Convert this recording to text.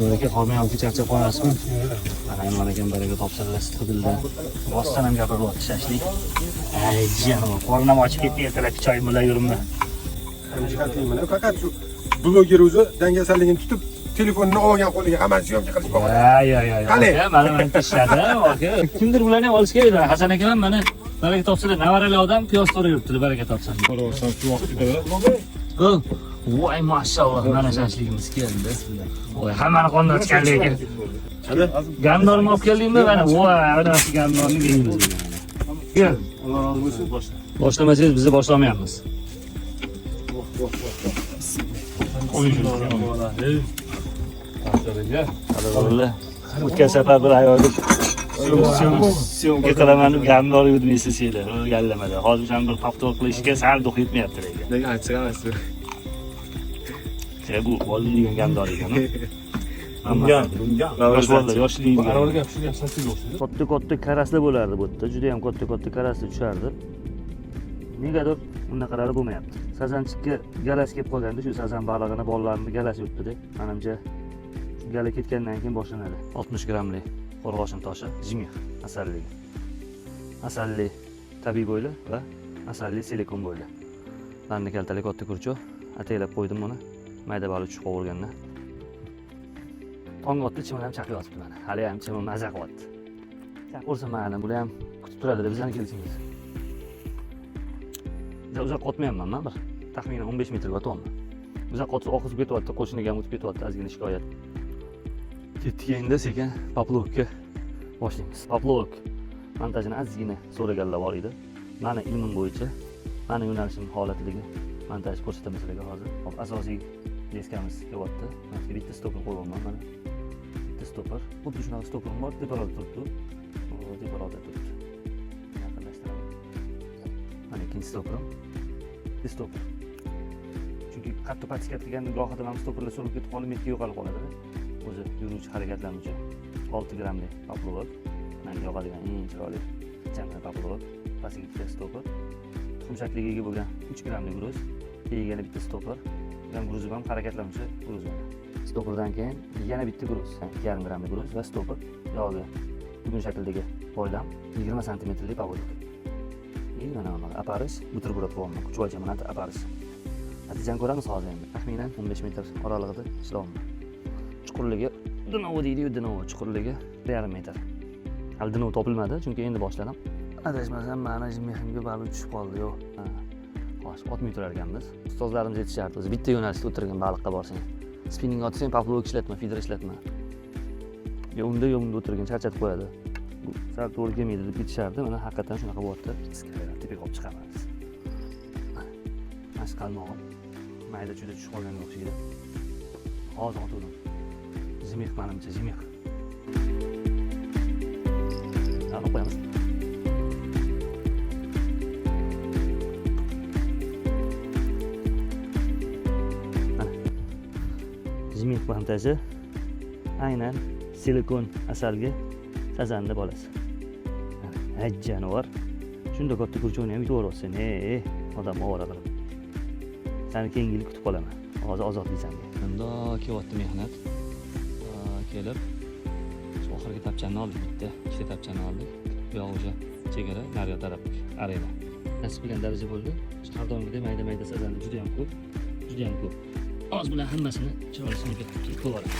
Baraka qolmayapti, charchab qolasizmi? Mana ekan baraka topshirlar siqildi. Bosdan ham gapiryapti shashlik. Ay, jiyanim, qornim ochib ketdi, ertalab choy bilan yuribman. Faqat shu bloger o'zi dangasalligini tutib, telefonini olgan qo'liga hammani syomka qilib qo'yadi. Ay. Mana tishladi, aka. Kimdir ularni ham olish kerak. Hasan aka ham mana baraka topshirdi. Navarali odam piyoz to'rib yuribdi, baraka topsin. Qarorsan, shu vaqtda. Voy, mashalloh, mana shashligimiz keldi. Voy, hammani qonni ochgan lekin. Gandorni olib keldingmi? Mana voy, ana shu gandorni yeymiz. Kel. Alloh razı olsun, boshla. Boshlamasangiz biz boshlamayapmiz. Alhamdulillah. O'tgan safar bir ayollik syomka qilaman, gandor yurmaysiz sizlar. O'rganlamada. Hozir ham bir paxtor qilishga sal duq yetmayapti lekin. Nega aytsa emas. Bu bolli degan gandor ekan. Yoshlik. Katta karaslar bo'lardi bu yerda. Juda ham katta karaslar tushardi. Negadir bunaqalari bo'lmayapti. Sazanchikka galas kelib qolganda shu sazan balig'ini bolalarini galas yutdi-da. Menimcha gala ketgandan keyin boshlanadi. 60 grammlik qo'rg'oshin toshi, jimix, asalli tabiiy bo'yli va asalli silikon bo'yli. Larni kaltalik katta kurchoq, ataylab qo'ydim buni. Mayda baliq tushib qolgandan. Tong otdi, chimim ham chaqyapti mana. Hali ham chimim maza qilyapti. Chaqursa mana bular ham kutib turadi deb bizani kelsangiz. Uzoq qotmayapman men bir taxminan 15 metrga o'tyapman. Uzoq qotsa oqizib ketyapti, qo'shniga ham o'tib ketyapti, ozgina shikoyat. Ketdik endi sekin poplovka boshlaymiz. Poplovk montajini ozgina so'raganlar bor edi. Meni ilmim bo'yicha, meni yo'nalishim holatidagi montaj ko'rsataman sizlarga hozir. Hop, asosiy deskamiz kelyapti. Mana bitta stoper qo'yganman mana. Bitta stoper. Xuddi shunaqa stoper bor, teparoqda turibdi. Teparoqda turibdi. Yaqinlashtiraman. Mana ikkinchi stoperim. Bitta stoper. Chunki qattiq patiskat qilganda gohida ham stoperlar so'rib ketib qolib, metga yo'qolib qoladi. O'zi yuruvchi harakatlanuvchi 6 grammlik poplovok. Menga yoqadigan eng chiroyli jamg'a poplovok. Pastga ikkita stoper. Tuxum shakliga ega bo'lgan 3 grammlik gruz. Yana bitta stoper. Ham gruzi ham harakatlanuvchi gruz. Stoperdan keyin yana bitta gruz, 2,5 grammlik gruz va stoper. Yog'i bugun shakldagi boylam 20 santimetrlik poplovok. Mana aparish, buterbrod bo'lmoq. Kuchvoycha mana aparish. Natijani ko'ramiz hozir endi. Taxminan 15 metr oralig'ida ishlayapman. Chuqurligi dinovo deydi, dinovo chuqurligi 1,5 metr. Hali dinovo topilmadi, chunki endi boshladim. Adashmasam, mana jimiximga baliq tushib qoldi, yo'q. Xo'sh, otmay turar ekanmiz. Ustozlarimiz aytishardi, o'zi bitta yo'nalishda o'tirgan baliqqa borsang, spinning otsang, poplovok ishlatma, feeder ishlatma. Yo unda o'tirgan charchatib qo'yadi. Sal to'g'ri kelmaydi deb ketishardi. Mana haqiqatan shunaqa bo'lyapti. Tepaga olib chiqamiz. Mana shu qalmog'im mayda juda tushib qolganga o'xshaydi. Hozir otdim. Jimix menimcha jimix. Olib qo'yamiz. Jimix montaji aynan silikon asalga sazanni bolasi. Ay jonivor. Shunda katta kurchoqni ham yutaversan. Odam ovora qilib. Seni keyingi yil kutib qolaman. Hozir ozodlaysan. Bunda kelyapti mehnat. Kelib shu oxirgi tapchani oldik bitta, ikkita tapchani oldik. Bu yoq o'sha chegara naryo taraf arena. Nasib qilgan daraja bo'ldi. Har doimgidek mayda sazanni juda ham ko'p. Hozir bular hammasini chiroyli sinib ketib qo'yamiz.